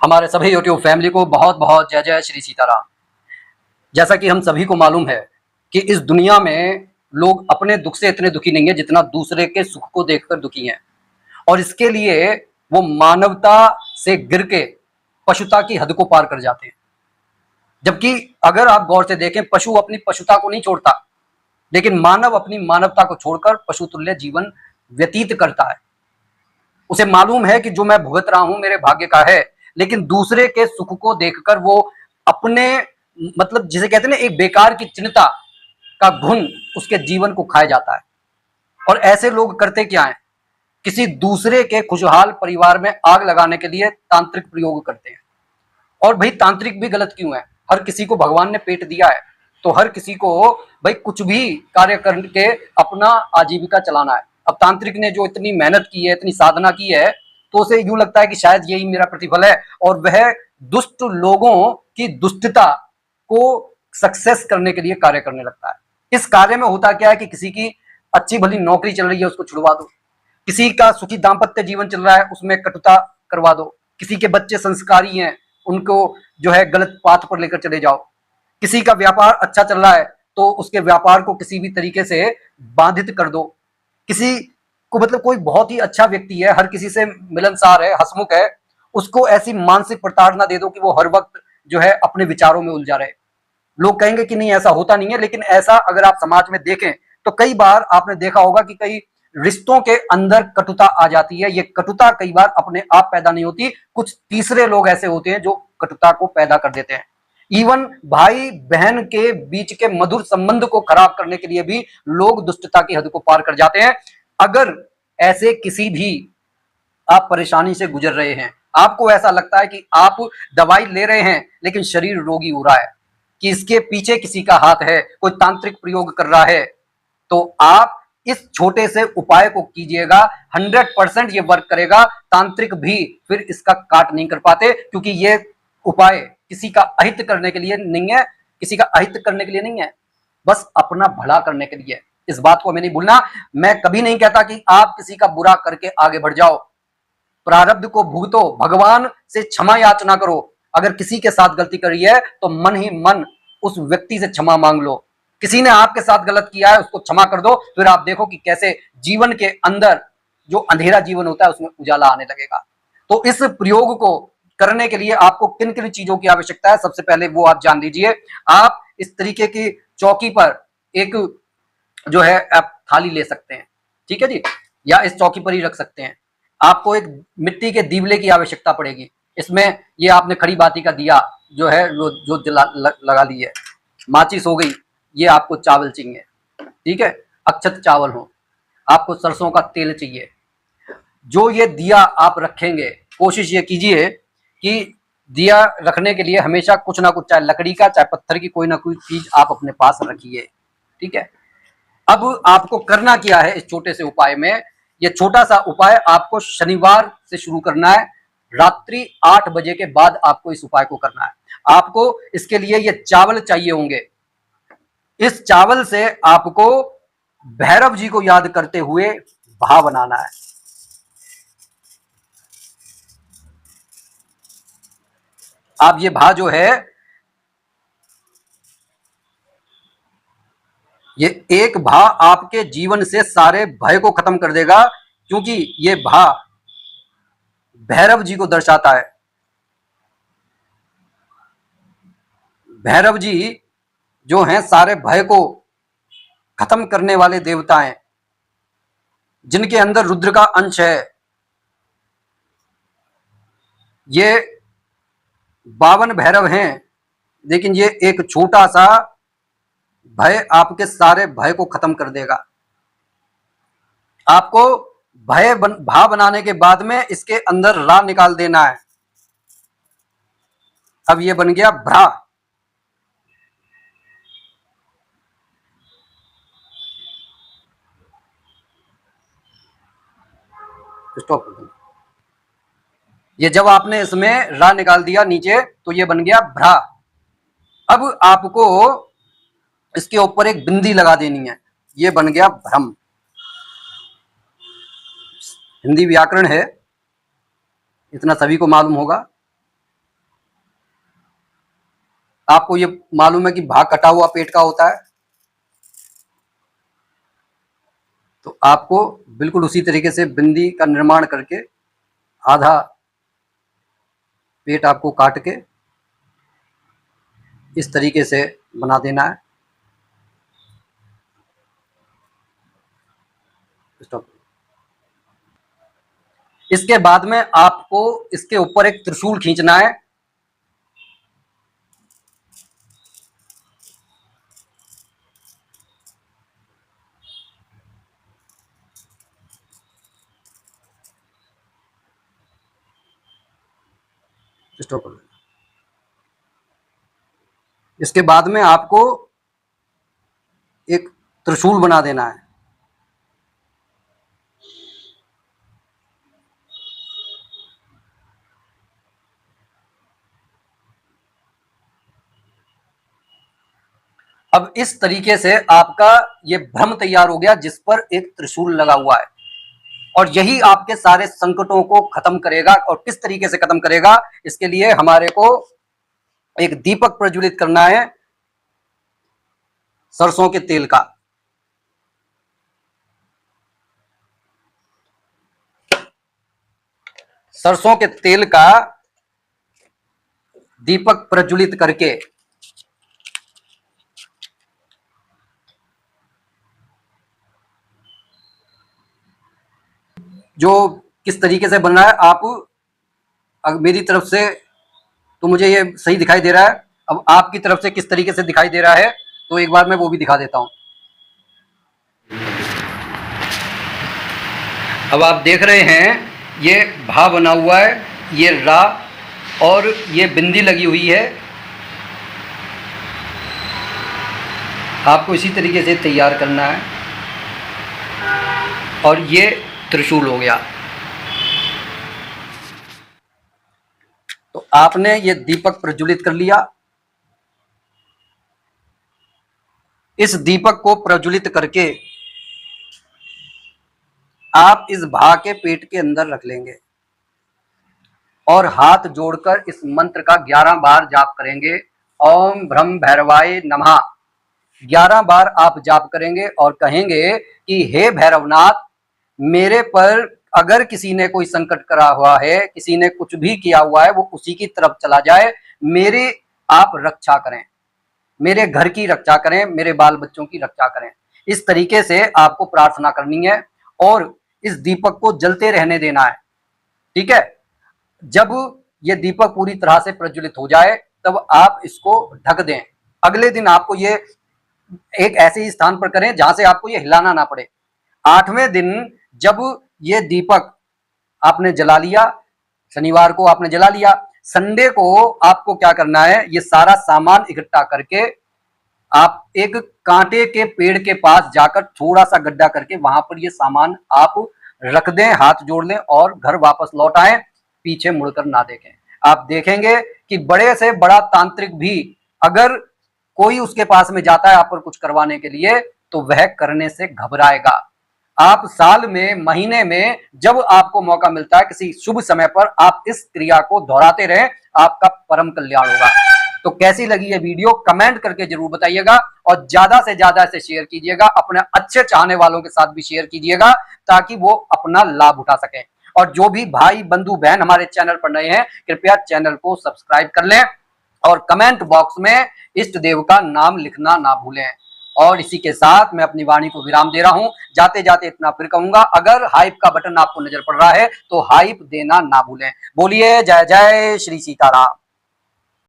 हमारे सभी YouTube family को बहुत बहुत जय जय श्री सीताराम। जैसा कि हम सभी को मालूम है कि इस दुनिया में लोग अपने दुख से इतने दुखी नहीं है जितना दूसरे के सुख को देखकर दुखी हैं, और इसके लिए वो मानवता से गिर के पशुता की हद को पार कर जाते हैं। जबकि अगर आप गौर से देखें, पशु अपनी पशुता को नहीं छोड़ता, लेकिन मानव अपनी मानवता को छोड़कर पशु तुल्य जीवन व्यतीत करता है। उसे मालूम है कि जो मैं भुगत रहा हूं मेरे भाग्य का है, लेकिन दूसरे के सुख को देखकर वो अपने मतलब जिसे कहते हैं ना, एक बेकार की चिंता का घुन उसके जीवन को खाया जाता है। और ऐसे लोग करते क्या है, किसी दूसरे के खुशहाल परिवार में आग लगाने के लिए तांत्रिक प्रयोग करते हैं। और भाई तांत्रिक भी गलत क्यों है? हर किसी को भगवान ने पेट दिया है, तो हर किसी को भाई कुछ भी कार्य करके अपना आजीविका चलाना है। अब तांत्रिक ने जो इतनी मेहनत की है, इतनी साधना की है, तो उसे यूं लगता है कि शायद यही मेरा प्रतिफल है, और वह दुष्ट लोगों की दुष्टता को सक्सेस करने के लिए कार्य करने लगता है। इस कार्य में होता क्या है कि किसी की अच्छी भली नौकरी चल रही है, उसको छुड़वा दो। किसी का सुखी दाम्पत्य जीवन चल रहा है, उसमें कटुता करवा दो। किसी के बच्चे संस्कारी हैं, उनको जो है गलत पाथ पर लेकर चले जाओ। किसी का व्यापार अच्छा चल रहा है, तो उसके व्यापार को किसी भी तरीके से बाधित कर दो। किसी को मतलब कोई बहुत ही अच्छा व्यक्ति है, हर किसी से मिलनसार है, हंसमुख है, उसको ऐसी मानसिक प्रताड़ना दे दो कि वो हर वक्त जो है अपने विचारों में उलझा रहे। लोग कहेंगे कि नहीं ऐसा होता नहीं है, लेकिन ऐसा अगर आप समाज में देखें तो कई बार आपने देखा होगा कि कई रिश्तों के अंदर कटुता आ जाती है। ये कटुता कई बार अपने आप पैदा नहीं होती, कुछ तीसरे लोग ऐसे होते हैं जो कटुता को पैदा कर देते हैं। इवन भाई बहन के बीच के मधुर संबंध को खराब करने के लिए भी लोग दुष्टता की हद को पार कर जाते हैं। अगर ऐसे किसी भी आप परेशानी से गुजर रहे हैं, आपको ऐसा लगता है कि आप दवाई ले रहे हैं लेकिन शरीर रोगी हो रहा है, कि इसके पीछे किसी का हाथ है, कोई तांत्रिक प्रयोग कर रहा है, तो आप इस छोटे से उपाय को कीजिएगा। 100% ये वर्क करेगा। तांत्रिक भी फिर इसका काट नहीं कर पाते, क्योंकि ये उपाय किसी का अहित करने के लिए नहीं है, किसी का अहित करने के लिए नहीं है, बस अपना भला करने के लिए। इस बात को हमें नहीं भूलना। मैं कभी नहीं कहता कि आप किसी का बुरा करके आगे बढ़ जाओ, प्रारब्ध को भुगतो, भगवान से क्षमा याचना करो। अगर किसी के साथ गलती करी है तो मन ही मन उस व्यक्ति से क्षमा मांग लो। किसी ने आपके साथ गलत किया है, उसको क्षमा कर दो, फिर आप देखो कि कैसे जीवन के अंदर जो अंधेरा जीवन होता है उसमें उजाला आने लगेगा। तो इस प्रयोग को करने के लिए आपको किन किन चीजों की आवश्यकता है, सबसे पहले वो आप जान लीजिए। आप इस तरीके की चौकी पर एक जो है आप थाली ले सकते हैं, ठीक है जी, या इस चौकी पर ही रख सकते हैं। आपको एक मिट्टी के दीवले की आवश्यकता पड़ेगी। इसमें ये आपने खड़ी बाती का दिया जो है जो लगा ली है, माचिस हो गई, ये आपको चावल चाहिए, ठीक है, अक्षत चावल हो, आपको सरसों का तेल चाहिए। जो ये दिया आप रखेंगे, कोशिश ये कीजिए कि दिया रखने के लिए हमेशा कुछ ना कुछ, चाहे लकड़ी का चाहे पत्थर की, कोई ना कोई चीज आप अपने पास रखिए, ठीक है। अब आपको करना क्या है इस छोटे से उपाय में? ये छोटा सा उपाय आपको शनिवार से शुरू करना है। रात्रि 8 बजे के बाद आपको इस उपाय को करना है। आपको इसके लिए ये चावल चाहिए होंगे। इस चावल से आपको भैरव जी को याद करते हुए भा बनाना है। आप ये भा जो है, ये एक भा आपके जीवन से सारे भय को खत्म कर देगा, क्योंकि ये भा भैरव जी को दर्शाता है। भैरव जी जो हैं सारे भय को खत्म करने वाले देवता हैं, जिनके अंदर रुद्र का अंश है। ये 52 भैरव हैं, लेकिन ये एक छोटा सा भय आपके सारे भय को खत्म कर देगा। आपको भा बनाने के बाद में इसके अंदर रा निकाल देना है। अब ये बन गया भ्रा। स्टॉप कर देना। ये जब आपने इसमें रा निकाल दिया नीचे, तो ये बन गया भ्रा। अब आपको इसके ऊपर एक बिंदी लगा देनी है, ये बन गया भ्रम। हिंदी व्याकरण है, इतना सभी को मालूम होगा। आपको ये मालूम है कि भाग कटा हुआ पेट का होता है, तो आपको बिल्कुल उसी तरीके से बिंदी का निर्माण करके आधा पेट आपको काट के इस तरीके से बना देना है। स्टॉप। इसके बाद में आपको इसके ऊपर एक त्रिशूल खींचना है। स्टॉप कर देना। इसके बाद में आपको एक त्रिशूल बना देना है। अब इस तरीके से आपका ये भ्रम तैयार हो गया जिस पर एक त्रिशूल लगा हुआ है, और यही आपके सारे संकटों को खत्म करेगा। और किस तरीके से खत्म करेगा, इसके लिए हमारे को एक दीपक प्रज्वलित करना है सरसों के तेल का। सरसों के तेल का दीपक प्रज्वलित करके जो किस तरीके से बन रहा है, आप मेरी तरफ से तो मुझे ये सही दिखाई दे रहा है, अब आपकी तरफ से किस तरीके से दिखाई दे रहा है तो एक बार मैं वो भी दिखा देता हूं। अब आप देख रहे हैं ये भा बना हुआ है, ये रा, और ये बिंदी लगी हुई है। आपको इसी तरीके से तैयार करना है, और ये त्रिशूल हो गया। तो आपने ये दीपक प्रज्वलित कर लिया। इस दीपक को प्रज्वलित करके आप इस भा के पेट के अंदर रख लेंगे और हाथ जोड़कर इस मंत्र का 11 बार जाप करेंगे। ओम ब्रह्म भैरवाय नमः 11 बार आप जाप करेंगे और कहेंगे कि हे भैरवनाथ, मेरे पर अगर किसी ने कोई संकट करा हुआ है, किसी ने कुछ भी किया हुआ है, वो उसी की तरफ चला जाए। मेरी आप रक्षा करें, मेरे घर की रक्षा करें, मेरे बाल बच्चों की रक्षा करें। इस तरीके से आपको प्रार्थना करनी है और इस दीपक को जलते रहने देना है। ठीक है, जब ये दीपक पूरी तरह से प्रज्वलित हो जाए तब आप इसको ढक दें। अगले दिन आपको ये एक ऐसे ही स्थान पर करें जहां से आपको ये हिलाना ना पड़े। 8वें दिन जब ये दीपक आपने जला लिया, शनिवार को आपने जला लिया, संडे को आपको क्या करना है, ये सारा सामान इकट्ठा करके आप एक कांटे के पेड़ के पास जाकर थोड़ा सा गड्ढा करके वहां पर ये सामान आप रख दें, हाथ जोड़ लें और घर वापस लौट आए, पीछे मुड़कर ना देखें। आप देखेंगे कि बड़े से बड़ा तांत्रिक भी अगर कोई उसके पास में जाता है आप पर कुछ करवाने के लिए तो वह करने से घबराएगा। आप साल में, महीने में जब आपको मौका मिलता है किसी शुभ समय पर आप इस क्रिया को दोहराते रहें, आपका परम कल्याण होगा। तो कैसी लगी ये वीडियो कमेंट करके जरूर बताइएगा और ज्यादा से ज्यादा इसे शेयर कीजिएगा, अपने अच्छे चाहने वालों के साथ भी शेयर कीजिएगा ताकि वो अपना लाभ उठा सकें। और जो भी भाई बंधु बहन हमारे चैनल पर नए हैं कृपया चैनल को सब्सक्राइब कर लें और कमेंट बॉक्स में इष्ट देव का नाम लिखना ना भूलें। और इसी के साथ मैं अपनी वाणी को विराम दे रहा हूं। जाते जाते इतना फिर कहूंगा, अगर हाइप का बटन आपको नजर पड़ रहा है तो हाइप देना ना भूलें। बोलिए जय जय श्री सीताराम।